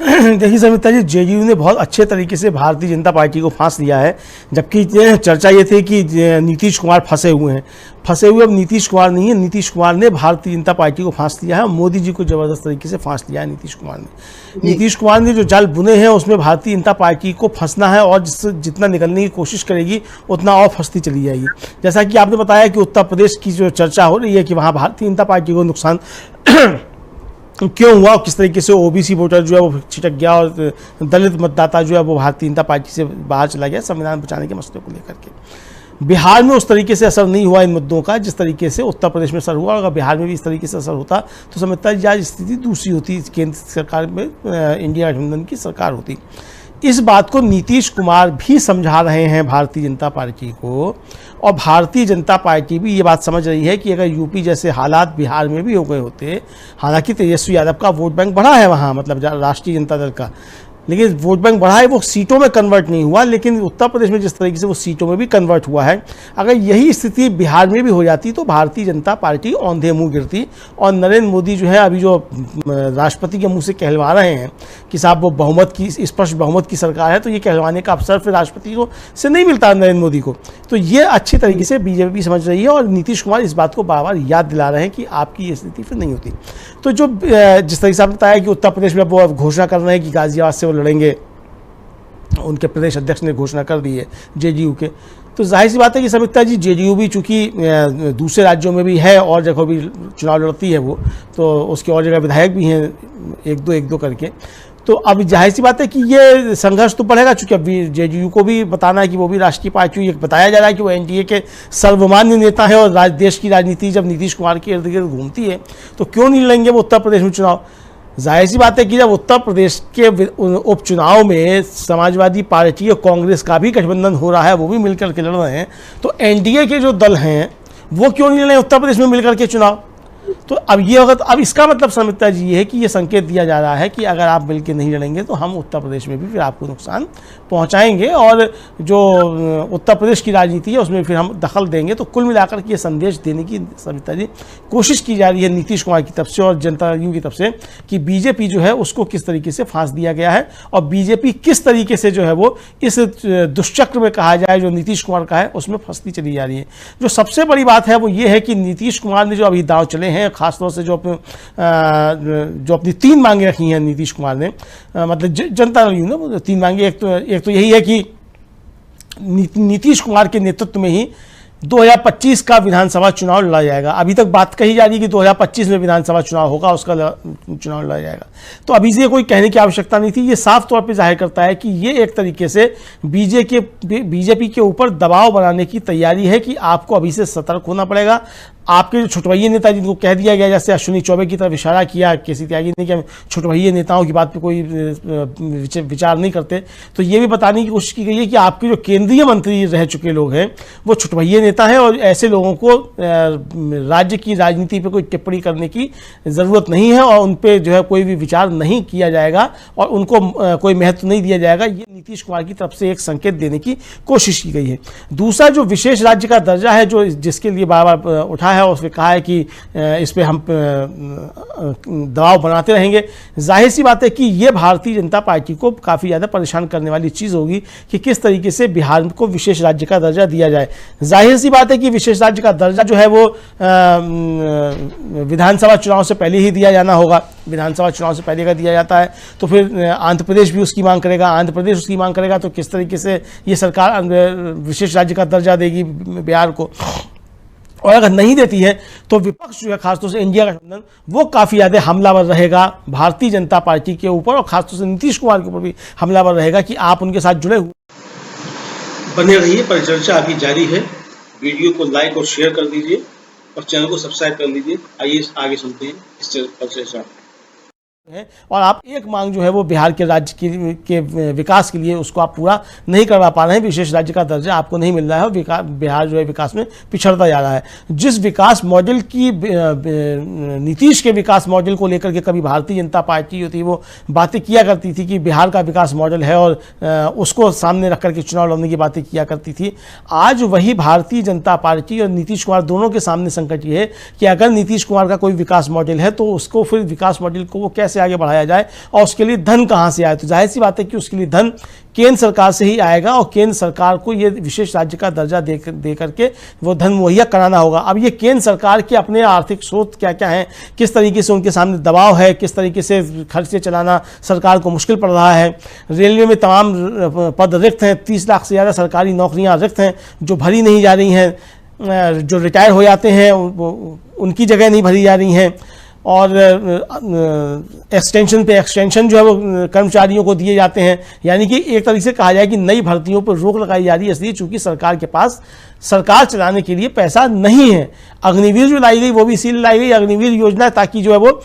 देखिए समिता जी, जेडीयू ने बहुत अच्छे तरीके से भारतीय जनता पार्टी को फांस लिया है, जबकि चर्चा ये थी कि नीतीश कुमार फंसे हुए हैं। फंसे हुए अब नीतीश कुमार नहीं है, नीतीश कुमार ने भारतीय जनता पार्टी को फांस लिया है। मोदी जी को जबरदस्त तरीके से फांस लिया है नीतीश कुमार ने। नीतीश कुमार ने जो जाल बुने हैं उसमें भारतीय जनता पार्टी को फंसना है और जितना निकलने की कोशिश करेगी उतना और फंसती चली जाएगी। जैसा कि आपने बताया कि उत्तर प्रदेश की जो चर्चा हो रही है कि वहाँ भारतीय जनता पार्टी को नुकसान क्यों हुआ, किस तरीके से ओबीसी वोटर जो है वो छिटक गया और दलित मतदाता जो है वो भारतीय जनता पार्टी से बाहर चला गया संविधान बचाने के मसले को लेकर के। बिहार में उस तरीके से असर नहीं हुआ इन मुद्दों का जिस तरीके से उत्तर प्रदेश में असर हुआ। अगर बिहार में भी इस तरीके से असर होता तो समझता है आज स्थिति दूसरी होती, केंद्र सरकार में इंडिया गठबंधन की सरकार होती। इस बात को नीतीश कुमार भी समझा रहे हैं भारतीय जनता पार्टी को, और भारतीय जनता पार्टी भी ये बात समझ रही है कि अगर यूपी जैसे हालात बिहार में भी हो गए होते, हालांकि तेजस्वी यादव का वोट बैंक बढ़ा है वहाँ, मतलब राष्ट्रीय जनता दल का, लेकिन वोट बैंक बढ़ा है, वो सीटों में कन्वर्ट नहीं हुआ। लेकिन उत्तर प्रदेश में जिस तरीके से वो सीटों में भी कन्वर्ट हुआ है, अगर यही स्थिति बिहार में भी हो जाती तो भारतीय जनता पार्टी औंधे मुंह गिरती। और नरेंद्र मोदी जो है अभी जो राष्ट्रपति के मुंह से कहलवा रहे हैं कि साहब वो बहुमत की, स्पष्ट बहुमत की सरकार है, तो ये कहलवाने का अवसर फिर राष्ट्रपति को से नहीं मिलता नरेंद्र मोदी को। तो ये अच्छे तरीके से बीजेपी समझ रही है और नीतीश कुमार इस बात को बार बार याद दिला रहे हैं कि आपकी ये स्थिति फिर नहीं होती। तो जो जिस तरीके से आपने बताया कि उत्तर प्रदेश में वो घोषणा कर रहे हैं कि गाजियाबाद से लड़ेंगे, उनके प्रदेश अध्यक्ष ने घोषणा कर दी है जेडीयू के, तो जाहिर सी बात है कि समिता जी जेडीयू भी चूंकि दूसरे राज्यों में भी है और जगह भी चुनाव लड़ती है वो, तो उसके और जगह विधायक भी हैं एक दो करके। तो अब जाहिर सी बात है कि ये संघर्ष तो बढ़ेगा, चूंकि अब जेडीयू को भी बताना है कि वो भी राष्ट्रीय पार्टी, ये बताया जा रहा है कि वो एनडीए के सर्वमान्य नेता है और देश की राजनीति जब नीतीश कुमार के इर्द गिर्द घूमती है तो क्यों नहीं लड़ेंगे वो उत्तर प्रदेश में चुनाव। जाहिर सी बात है कि जब उत्तर प्रदेश के उपचुनाव में समाजवादी पार्टी और कांग्रेस का भी गठबंधन हो रहा है, वो भी मिलकर के लड़ रहे हैं, तो एनडीए के जो दल हैं वो क्यों नहीं लड़े उत्तर प्रदेश में मिलकर के चुनाव? तो अब ये होगा, तो अब इसका मतलब समझता जी ये है कि ये संकेत दिया जा रहा है कि अगर आप मिलकर नहीं लड़ेंगे तो हम उत्तर प्रदेश में भी फिर आपको नुकसान पहुंचाएंगे और जो उत्तर प्रदेश की राजनीति है उसमें फिर हम दखल देंगे। तो कुल मिलाकर के ये संदेश देने की सविता जी कोशिश की जा रही है नीतीश कुमार की तरफ से और जनता दल यू की तरफ से कि बीजेपी जो है उसको किस तरीके से फांस दिया गया है और बीजेपी किस तरीके से जो है वो इस दुष्चक्र में कहा जाए जो नीतीश कुमार का है उसमें फंसती चली जा रही है। जो सबसे बड़ी बात है वो ये है कि नीतीश कुमार ने जो अभी दांव चले हैं, खासतौर से जो अपनी 3 मांगे रखी हैं नीतीश कुमार ने, मतलब जनता दल यू ने 3 मांगे, एक तो यही है कि नीतीश कुमार के नेतृत्व में ही 2025 का विधानसभा चुनाव लड़ा जाएगा। अभी तक बात कही जा रही है कि 2025 में विधानसभा चुनाव होगा, उसका चुनाव लड़ा जाएगा। तो अभी से कोई कहने की आवश्यकता नहीं थी। ये साफ तौर पे जाहिर करता है कि ये एक तरीके से बीजेपी के ऊपर दबाव बनाने की तैयारी है कि आपको अभी से सतर्क होना पड़ेगा। आपके जो छुटवैये नेता जिनको कह दिया गया, जैसे अश्विनी चौबे की तरफ इशारा किया केसी त्यागी ने कि हम छुटवैये नेताओं की बात पे कोई विचार नहीं करते, तो ये भी बताने की कोशिश की गई है कि आपके जो केंद्रीय मंत्री रह चुके लोग हैं वो छुटवैये नेता हैं और ऐसे लोगों को राज्य की राजनीति पे कोई टिप्पणी करने की ज़रूरत नहीं है और उन पर जो है कोई भी विचार नहीं किया जाएगा और उनको कोई महत्व नहीं दिया जाएगा। ये नीतीश कुमार की तरफ से एक संकेत देने की कोशिश की गई है। दूसरा जो विशेष राज्य का दर्जा है जो जिसके लिए बार बार उठा है, उसने कहा है कि इस पे हम दबाव बनाते रहेंगे। जाहिर सी बात है कि ये भारतीय जनता पार्टी को काफ़ी ज़्यादा परेशान करने वाली चीज़ होगी कि किस तरीके से बिहार को विशेष राज्य का दर्जा दिया जाए। जाहिर सी बात है कि विशेष राज्य का दर्जा जो है वो विधानसभा चुनाव से पहले ही दिया जाना होगा। विधानसभा चुनाव से पहले का दिया जाता है तो फिर आंध्र प्रदेश भी उसकी मांग करेगा, आंध्र प्रदेश उसकी मांग करेगा, तो किस तरीके से ये सरकार विशेष राज्य का दर्जा देगी बिहार को। और अगर नहीं देती है तो विपक्ष जो है खासतौर से इंडिया गठबंधन वो काफ़ी ज़्यादा हमलावर रहेगा भारतीय जनता पार्टी के ऊपर और खासतौर से नीतीश कुमार के ऊपर भी हमलावर रहेगा कि आप उनके साथ जुड़े हुए बने रहिए। परिचर्चा अभी जारी है। वीडियो को लाइक और शेयर कर दीजिए और चैनल को सब्सक्राइब कर लीजिए। आइए आगे सुनते हैं इस परिचर्चा है। और आप एक मांग जो है वो बिहार के राज्य के विकास के लिए उसको आप पूरा नहीं करवा पा रहे हैं। विशेष राज्य का दर्जा आपको नहीं मिल रहा है और बिहार जो है विकास में पिछड़ता जा रहा है। जिस विकास मॉडल की नीतीश के विकास मॉडल को लेकर के कभी भारतीय जनता पार्टी जो थी वो बातें किया करती थी कि बिहार का विकास मॉडल है और उसको सामने रख करके चुनाव लड़ने की बातें किया करती थी, आज वही भारतीय जनता पार्टी और नीतीश कुमार दोनों के सामने संकट ये है कि अगर नीतीश कुमार का कोई विकास मॉडल है तो उसको फिर विकास मॉडल को वो कैसे आगे बढ़ाया जाए और उसके लिए धन कहां से आए। तो जाहिर सी बात है कि उसके लिए धन केंद्र सरकार से ही आएगा और केंद्र सरकार को ये विशेष राज्य का दर्जा दे करके वो धन मुहैया कराना होगा। अब ये केंद्र सरकार के अपने आर्थिक स्रोत क्या क्या हैं, किस तरीके से उनके सामने दबाव है, किस तरीके से खर्चे चलाना सरकार को मुश्किल पड़ रहा है। रेलवे में तमाम पद रिक्त हैं, 30 लाख से ज़्यादा सरकारी नौकरियाँ रिक्त हैं जो भरी नहीं जा रही हैं। जो रिटायर हो जाते हैं उनकी जगह नहीं भरी जा रही हैं और एक्सटेंशन पे एक्सटेंशन जो है वो कर्मचारियों को दिए जाते हैं। यानी कि एक तरीके से कहा जाए कि नई भर्तियों पर रोक लगाई जा रही है, इसलिए चूंकि सरकार के पास सरकार चलाने के लिए पैसा नहीं है। अग्निवीर जो लाई गई वो भी इसीलिए लाई गई, अग्निवीर योजना, ताकि जो है वो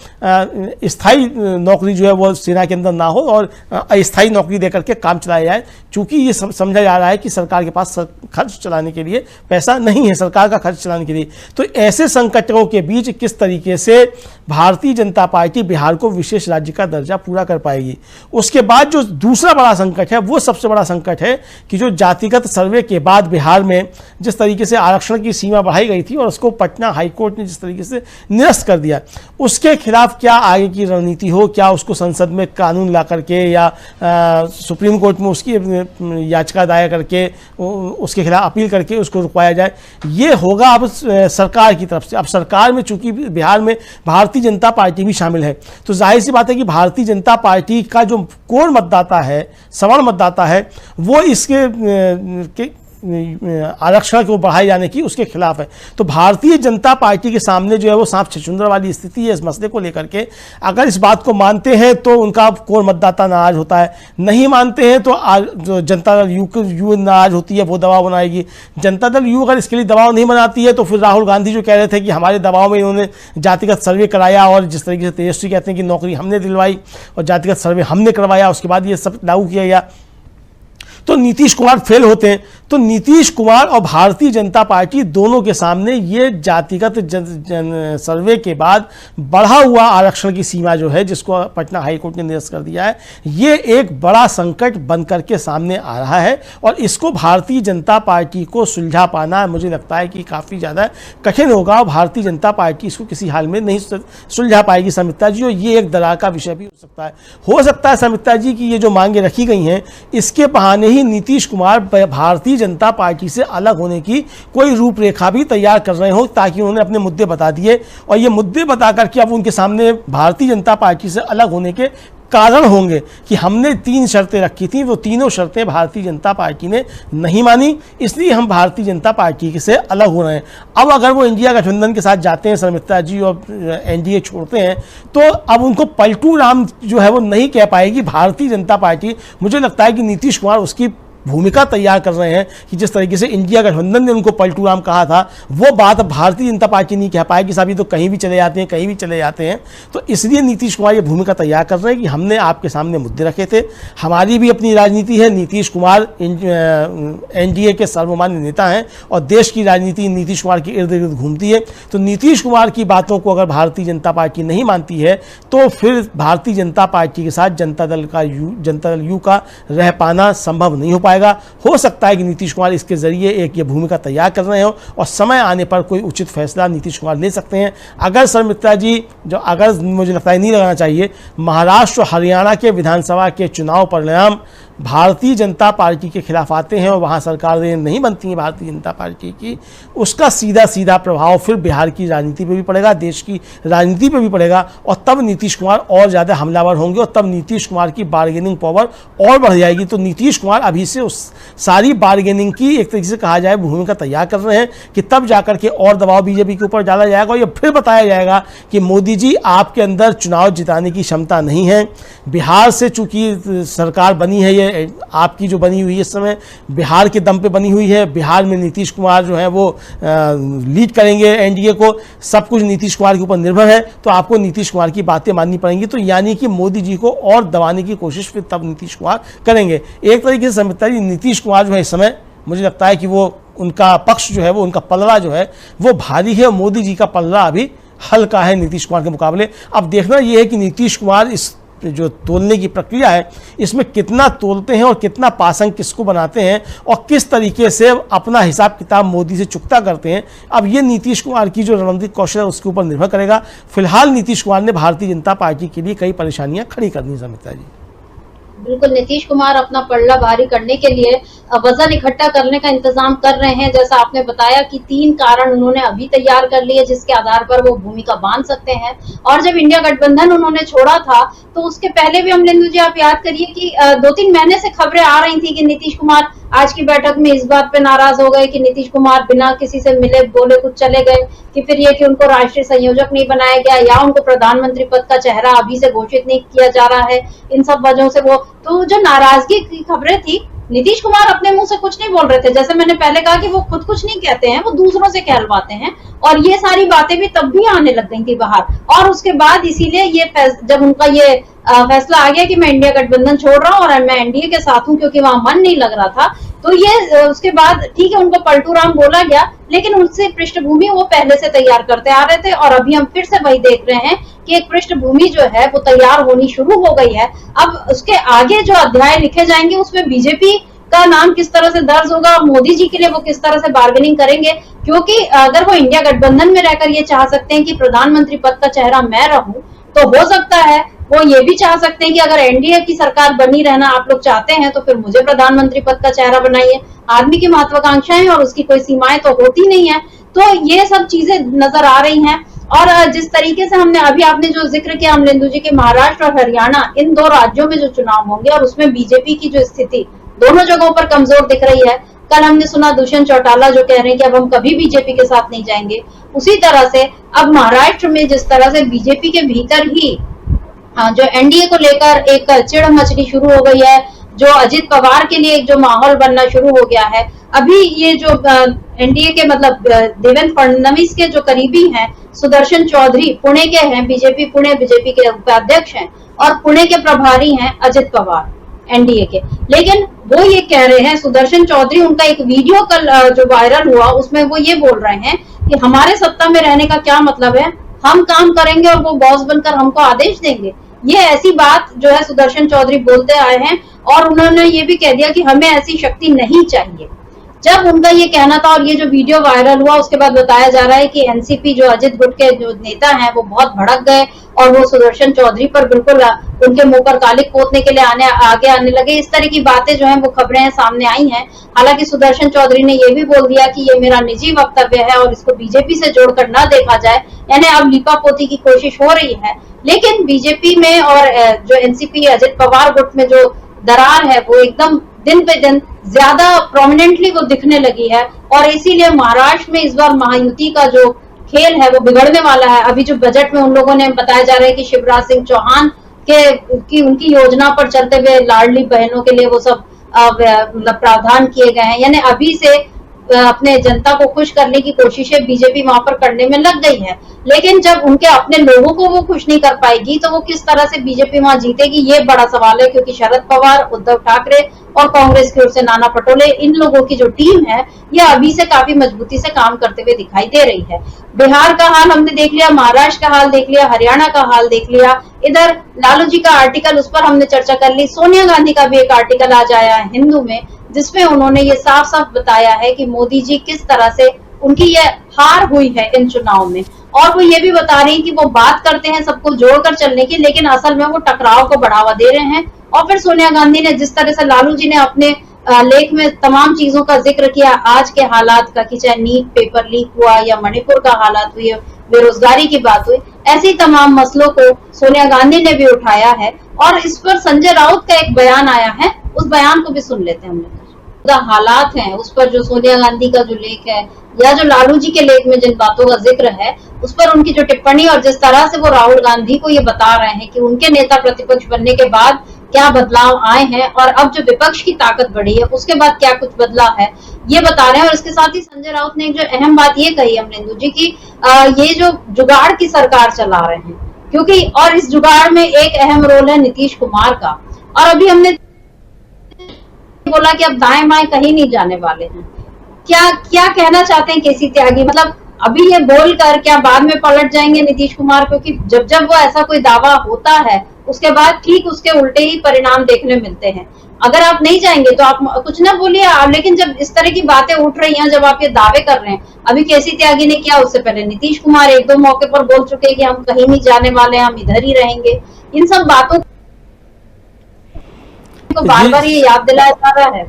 स्थायी नौकरी जो है वो सेना के अंदर ना हो और अस्थायी नौकरी देकर के काम चलाया जाए। चूंकि ये समझा जा रहा है कि सरकार के पास खर्च चलाने के लिए पैसा नहीं है, सरकार का खर्च चलाने के लिए। तो ऐसे संकटों के बीच किस तरीके से भारतीय जनता पार्टी बिहार को विशेष राज्य का दर्जा पूरा कर पाएगी। उसके बाद जो दूसरा बड़ा संकट है वो सबसे बड़ा संकट है कि जो जातिगत सर्वे के बाद बिहार में जिस तरीके से आरक्षण की सीमा बढ़ाई गई थी और उसको पटना हाईकोर्ट ने जिस तरीके से निरस्त कर दिया, उसके खिलाफ क्या आगे की रणनीति हो, क्या उसको संसद में कानून ला करके या सुप्रीम कोर्ट में उसकी याचिका दायर करके उसके खिलाफ अपील करके उसको रुकवाया जाए, ये होगा अब सरकार की तरफ से। अब सरकार में चूंकि बिहार में भारतीय जनता पार्टी भी शामिल है तो जाहिर सी बात है कि भारतीय जनता पार्टी का जो कोर मतदाता है, सवर्ण मतदाता है, वो इसके आरक्षण को बढ़ाए जाने की उसके खिलाफ है। तो भारतीय जनता पार्टी के सामने जो है वो सांप छछूंदर वाली स्थिति है इस मसले को लेकर के। अगर इस बात को मानते हैं तो उनका कोर मतदाता नाराज होता है, नहीं मानते हैं तो जो जनता दल यू नाराज होती है, वो दबाव बनाएगी। जनता दल यू अगर इसके लिए दबाव नहीं बनाती है तो फिर राहुल गांधी जो कह रहे थे कि हमारे दबाव में इन्होंने जातिगत सर्वे कराया और जिस तरीके से तेजस्वी कहते हैं कि नौकरी हमने दिलवाई और जातिगत सर्वे हमने करवाया, उसके बाद ये सब लागू किया गया, तो नीतीश कुमार फेल होते हैं। तो नीतीश कुमार और भारतीय जनता पार्टी दोनों के सामने ये जातिगत सर्वे के बाद बढ़ा हुआ आरक्षण की सीमा जो है, जिसको पटना हाईकोर्ट ने निरस्त कर दिया है, ये एक बड़ा संकट बन करके सामने आ रहा है और इसको भारतीय जनता पार्टी को सुलझा पाना मुझे लगता है कि काफ़ी ज़्यादा कठिन होगा और भारतीय जनता पार्टी इसको किसी हाल में नहीं सुलझा पाएगी समिता जी, और ये एक दरार का विषय भी हो सकता है समिता जी की ये जो मांगे रखी गई हैं, इसके बहाने ही नीतीश कुमार भारतीय जनता पार्टी से अलग होने की कोई रूपरेखा भी तैयार कर रहे हो, ताकि उन्होंने अपने मुद्दे बता दिए और ये मुद्दे बता करके अब उनके सामने भारतीय जनता पार्टी से अलग होने के कारण होंगे कि हमने 3 शर्तें रखी थी, वो तीनों शर्तें भारतीय जनता पार्टी ने नहीं मानी, इसलिए हम भारतीय जनता पार्टी से अलग हो रहे हैं। अब अगर वो इंडिया गठबंधन के साथ जाते हैं शर्मिष्ठा जी और एनडीए छोड़ते हैं, तो अब उनको पलटू राम जो है वो नहीं कह पाएगी भारतीय जनता पार्टी। मुझे लगता है कि नीतीश कुमार उसकी भूमिका तैयार कर रहे हैं कि जिस तरीके से इंडिया गठबंधन ने उनको पलटू राम कहा था, वो बात अब भारतीय जनता पार्टी नहीं कह पाएगी, साहब ये तो कहीं भी चले जाते हैं, कहीं भी चले जाते हैं। तो इसलिए नीतीश कुमार ये भूमिका तैयार कर रहे हैं कि हमने आपके सामने मुद्दे रखे थे, हमारी भी अपनी राजनीति है, नीतीश कुमार एनडीए के सर्वमान्य नेता हैं और देश की राजनीति नीतीश कुमार के इर्द गिर्द घूमती है। तो नीतीश कुमार की बातों को अगर भारतीय जनता पार्टी नहीं मानती है, तो फिर भारतीय जनता पार्टी के साथ जनता दल यू का रह पाना संभव नहीं हो पाएगा। हो सकता है कि नीतीश कुमार इसके जरिए एक ये भूमिका तैयार कर रहे हो और समय आने पर कोई उचित फैसला नीतीश कुमार ले सकते हैं। अगर शर्मिष्ठा जी अगर मुझे लगता है नहीं लगाना चाहिए, महाराष्ट्र और हरियाणा के विधानसभा के चुनाव परिणाम भारतीय जनता पार्टी के खिलाफ आते हैं और वहाँ सरकारें नहीं बनती हैं भारतीय जनता पार्टी की, उसका सीधा प्रभाव फिर बिहार की राजनीति पे भी पड़ेगा, देश की राजनीति पे भी पड़ेगा और तब नीतीश कुमार और ज़्यादा हमलावर होंगे और तब नीतीश कुमार की बार्गेनिंग पावर और बढ़ जाएगी। तो नीतीश कुमार अभी से उस सारी बार्गेनिंग की एक तरीके से कहा जाए भूमिका तैयार कर रहे हैं कि तब जाकर के और दबाव बीजेपी के ऊपर डाला जाएगा और ये फिर बताया जाएगा कि मोदी जी आपके अंदर चुनाव जिताने की क्षमता नहीं है। बिहार से चूंकि सरकार बनी है, ये आपकी जो बनी हुई है इस समय बिहार के दम पे बनी हुई है, बिहार में नीतीश कुमार जो है वो लीड करेंगे एनडीए को, सब कुछ नीतीश कुमार के ऊपर निर्भर है, तो आपको नीतीश कुमार की बातें माननी पड़ेंगी। तो यानी कि मोदी जी को और दबाने की कोशिश फिर तब नीतीश कुमार करेंगे। एक तरीके से समझता है नीतीश कुमार जो है इस समय मुझे लगता है कि वो उनका पक्ष जो है वो उनका पलड़ा जो है वो भारी है और मोदी जी का पलड़ा अभी हल्का है नीतीश कुमार के मुकाबले। अब देखना यह है कि नीतीश कुमार इस जो तोलने की प्रक्रिया है इसमें कितना तोलते हैं और कितना पासंग किसको बनाते हैं और किस तरीके से अपना हिसाब किताब मोदी से चुकता करते हैं। अब ये नीतीश कुमार की जो रणनीतिक कौशल है उसके ऊपर निर्भर करेगा। फिलहाल नीतीश कुमार ने भारतीय जनता पार्टी के लिए कई परेशानियां खड़ी करनी समिता जी। बिल्कुल, नीतीश कुमार अपना पल्ला भारी करने के लिए वजन इकट्ठा करने का इंतजाम कर रहे हैं। जैसा आपने बताया कि 3 कारण उन्होंने अभी तैयार कर लिए जिसके आधार पर वो भूमिका बांध सकते हैं। और जब इंडिया गठबंधन उन्होंने छोड़ा था तो उसके पहले भी अमलेंदु जी आप याद करिए कि 2-3 महीने से खबरें आ रही थी कि नीतीश कुमार आज की बैठक में इस बात पे नाराज हो गए कि नीतीश कुमार बिना किसी से मिले बोले कुछ चले गए, कि फिर ये कि उनको राष्ट्रीय संयोजक नहीं बनाया गया या उनको प्रधानमंत्री पद का चेहरा अभी से घोषित नहीं किया जा रहा है। इन सब वजहों से वो तो जो नाराजगी की खबरें थी, नीतीश कुमार अपने मुंह से कुछ नहीं बोल रहे थे। जैसे मैंने पहले कहा कि वो खुद कुछ नहीं कहते हैं, वो दूसरों से कहलवाते हैं और ये सारी बातें भी तब भी आने लग गई थी बाहर। और उसके बाद इसीलिए ये जब उनका ये फैसला आ गया कि मैं इंडिया गठबंधन छोड़ रहा हूँ और मैं एनडीए के साथ हूँ क्योंकि वहां मन नहीं लग रहा था, तो ये उसके बाद ठीक है उनको पलटू राम बोला गया, लेकिन उनसे पृष्ठभूमि वो पहले से तैयार करते आ रहे थे और अभी हम फिर से वही देख रहे हैं कि एक पृष्ठभूमि जो है वो तैयार होनी शुरू हो गई है। अब उसके आगे जो अध्याय लिखे जाएंगे उसमें बीजेपी का नाम किस तरह से दर्ज होगा, मोदी जी के लिए वो किस तरह से बार्गेनिंग करेंगे, क्योंकि अगर वो इंडिया गठबंधन में रहकर ये चाह सकते हैं कि प्रधानमंत्री पद का चेहरा मैं रहूं, तो हो सकता है वो ये भी चाह सकते हैं कि अगर एनडीए की सरकार बनी रहना आप लोग चाहते हैं तो फिर मुझे प्रधानमंत्री पद का चेहरा बनाइए। आदमी की महत्वाकांक्षाएं और उसकी कोई सीमाएं तो होती नहीं है। तो ये सब चीजें नजर आ रही हैं। और जिस तरीके से हमने अभी आपने जो जिक्र किया अमलेंदु जी के महाराष्ट्र और हरियाणा इन 2 राज्यों में जो चुनाव होंगे और उसमें बीजेपी की जो स्थिति दोनों जगहों पर कमजोर दिख रही है। कल हमने सुना दुष्यंत चौटाला जो कह रहे हैं कि अब हम कभी बीजेपी के साथ नहीं जाएंगे। उसी तरह से अब महाराष्ट्र में जिस तरह से बीजेपी के भीतर ही जो एनडीए को लेकर एक चिढ़ मचनी शुरू हो गई है, जो अजित पवार के लिए एक जो माहौल बनना शुरू हो गया है। अभी ये जो एनडीए के मतलब देवेंद्र फडणवीस के जो करीबी हैं सुदर्शन चौधरी पुणे के हैं, बीजेपी के उपाध्यक्ष हैं और पुणे के प्रभारी हैं अजित पवार एनडीए के। लेकिन वो ये कह रहे हैं, सुदर्शन चौधरी, उनका एक वीडियो कल जो वायरल हुआ उसमें वो ये बोल रहे हैं कि हमारे सत्ता में रहने का क्या मतलब है, हम काम करेंगे और वो बॉस बनकर हमको आदेश देंगे। ये ऐसी बात जो है सुदर्शन चौधरी बोलते आए हैं और उन्होंने ये भी कह दिया कि हमें ऐसी शक्ति नहीं चाहिए। जब उनका ये कहना था और ये जो वीडियो वायरल हुआ उसके बाद बताया जा रहा है कि एनसीपी जो अजित गुट के जो नेता हैं वो बहुत भड़क गए और वो सुदर्शन चौधरी पर बिल्कुल उनके मुंह पर कालिक पोतने के लिए आगे आने लगे। इस तरह की बातें जो हैं वो खबरें सामने आई हैं। हालांकि सुदर्शन चौधरी ने ये भी बोल दिया कि ये मेरा निजी वक्तव्य है और इसको बीजेपी से जोड़कर न देखा जाए, यानी अब लीपापोती की कोशिश हो रही है। लेकिन बीजेपी में और जो एनसीपी अजित पवार गुट में जो दरार है वो एकदम दिन पे दिन ज्यादा प्रोमिनेंटली वो दिखने लगी है और इसीलिए महाराष्ट्र में इस बार महायुति का जो खेल है वो बिगड़ने वाला है। अभी जो बजट में उन लोगों ने बताया जा रहा है कि शिवराज सिंह चौहान की उनकी योजना पर चलते हुए लाडली बहनों के लिए वो सब प्रावधान किए गए हैं, यानी अभी से अपने जनता को खुश करने की कोशिशें बीजेपी वहां पर करने में लग गई है। लेकिन जब उनके अपने लोगों को वो खुश नहीं कर पाएगी तो वो किस तरह से बीजेपी वहां जीतेगी, ये बड़ा सवाल है। क्योंकि शरद पवार, उद्धव ठाकरे और कांग्रेस की ओर से नाना पटोले, इन लोगों की जो टीम है ये अभी से काफी मजबूती से काम करते हुए दिखाई दे रही है। बिहार का हाल हमने देख लिया, महाराष्ट्र का हाल देख लिया, हरियाणा का हाल देख लिया। इधर लालू जी का आर्टिकल, उस पर हमने चर्चा कर ली। सोनिया गांधी का भी एक आर्टिकल आज आया है हिंदू में, जिसमें उन्होंने ये साफ साफ बताया है कि मोदी जी किस तरह से उनकी ये हार हुई है इन चुनाव में। और वो ये भी बता रही हैं कि वो बात करते हैं सबको जोड़कर चलने की, लेकिन असल में वो टकराव को बढ़ावा दे रहे हैं। और फिर सोनिया गांधी ने जिस तरह से लालू जी ने अपने लेख में तमाम चीजों का जिक्र किया, आज के हालात का, कि चाहे नीट पेपर लीक हुआ या मणिपुर का हालात हुई, बेरोजगारी की बात हुई, ऐसी तमाम मसलों को सोनिया गांधी ने भी उठाया है। और इस पर संजय राउत का एक बयान आया है, उस बयान को भी सुन लेते हैं हम लोग। हालात हैं उस पर जो सोनिया गांधी का जो लेख है या जो लालू जी के लेख में जिन बातों का जिक्र है उस पर उनकी जो टिप्पणी और जिस तरह से वो राहुल गांधी को ये बता रहे हैं कि उनके नेता प्रतिपक्ष बनने के बाद क्या बदलाव आए हैं और अब जो विपक्ष की ताकत बढ़ी है उसके बाद क्या कुछ बदला है, ये बता रहे हैं। और इसके साथ ही संजय राउत ने एक जो अहम बात ये कही अमरेंदु जी की, ये जो जुगाड़ की सरकार चला रहे हैं, क्योंकि और इस जुगाड़ में एक अहम रोल है नीतीश कुमार का। और अभी हमने बोला कि अब दाएं बाएं कहीं नहीं जाने वाले हैं। क्या कहना चाहते हैं केसी त्यागी, मतलब अभी ये बोलकर क्या बाद में पलट जाएंगे नीतीश कुमार? क्योंकि जब वो ऐसा कोई दावा होता है उसके बाद ठीक उसके उल्टे ही परिणाम देखने मिलते हैं। अगर आप नहीं जाएंगे तो आप कुछ ना बोलिए आप, लेकिन जब इस तरह की बातें उठ रही हैं, जब आप ये दावे कर रहे हैं, अभी केसी त्यागी ने किया, उससे पहले नीतीश कुमार एक दो मौके पर बोल चुके हैं कि हम कहीं नहीं जाने वाले, हम इधर ही रहेंगे। इन सब बातों को बार बार ये याद दिलाया जा रहा है।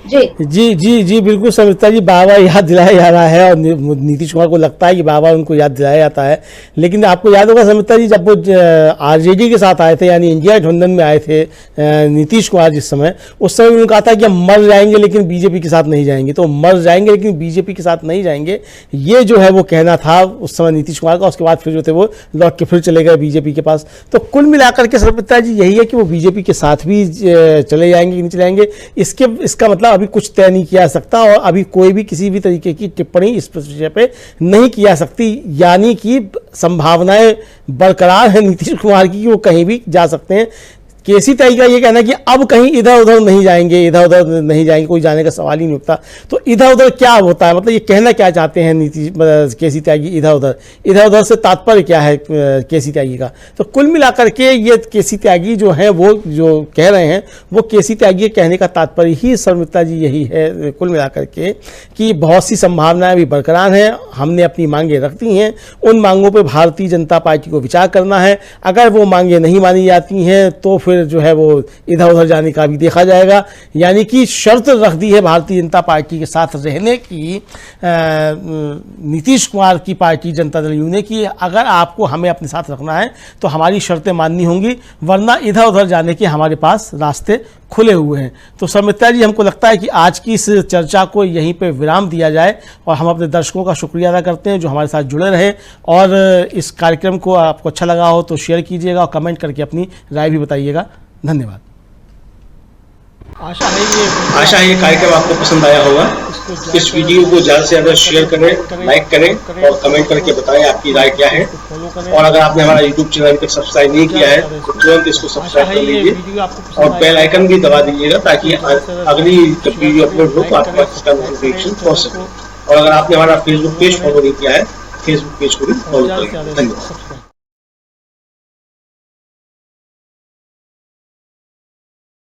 जी बिल्कुल समिता जी, बार बार याद दिलाया जा रहा है और नीतीश कुमार को लगता है कि बार बार उनको याद दिलाया जाता है। लेकिन आपको याद होगा समिता जी, जब वो आरजेडी के साथ आए थे, यानी इंडिया गठबंधन में आए थे नीतीश कुमार जिस समय, उस समय उन्होंने कहा था कि हम मर जाएंगे लेकिन बीजेपी के साथ नहीं जाएंगे। तो मर जाएंगे लेकिन बीजेपी के साथ नहीं जाएंगे, ये जो है वो कहना था उस समय नीतीश कुमार का। उसके बाद फिर जो थे वो लौट के फिर चले गए बीजेपी के पास। तो कुल मिलाकर के समिता जी यही है कि वो बीजेपी के साथ भी चले जाएंगे कि नहीं चलेंगे, इसका मतलब अभी कुछ तय नहीं किया जा सकता और अभी कोई भी किसी भी तरीके की टिप्पणी इस विषय पे नहीं की जा सकती। यानी कि संभावनाएं बरकरार है नीतीश कुमार की कि वो कहीं भी जा सकते हैं। केसी त्यागी का ये कहना है कि अब कहीं इधर उधर नहीं जाएंगे, कोई जाने का सवाल ही नहीं उठता। तो इधर उधर क्या होता है, मतलब ये कहना क्या चाहते हैं केसी त्यागी? इधर उधर से तात्पर्य क्या है केसी त्यागी का? तो कुल मिलाकर के ये केसी त्यागी जो है वो जो कह रहे हैं वो केसी त्यागी के कहने का तात्पर्य ही शर्मिष्ठा जी यही है कुल मिलाकर के, कि बहुत सी संभावनाएं भी बरकरार हैं, हमने अपनी मांगें रख दी हैं, उन मांगों पर भारतीय जनता पार्टी को विचार करना है। अगर वो मांगें नहीं मानी जाती हैं तो फिर जो है वो इधर उधर जाने का भी देखा जाएगा। यानी कि शर्त रख दी है भारतीय जनता पार्टी के साथ रहने की नीतीश कुमार की पार्टी जनता दल यूने की, अगर आपको हमें अपने साथ रखना है तो हमारी शर्तें माननी होंगी, वरना इधर उधर जाने के हमारे पास रास्ते खुले हुए हैं। तो समिता जी, हमको लगता है कि आज की इस चर्चा को यहीं पे विराम दिया जाए और हम अपने दर्शकों का शुक्रिया अदा करते हैं जो हमारे साथ जुड़े रहे। और इस कार्यक्रम को आपको अच्छा लगा हो तो शेयर कीजिएगा और कमेंट करके अपनी राय भी बताइएगा। धन्यवाद। आशा है ये कार्यक्रम आपको पसंद आया होगा। इस वीडियो को ज़्यादा से ज़्यादा शेयर करें, लाइक करें और कमेंट करके बताएं आपकी राय क्या है। और अगर आपने हमारा यूट्यूब चैनल अभी तक सब्सक्राइब नहीं किया है तो तुरंत इसको सब्सक्राइब कर लीजिए और बेल आइकन भी दबा दीजिएगा ताकि अगली जब वीडियो अपलोड हो तो आपके पास इसका नोटिफिकेशन पहुंच सके। और अगर आपने हमारा फेसबुक पेज फॉलो नहीं किया है, फेसबुक पेज को भी फॉलो करें। धन्यवाद।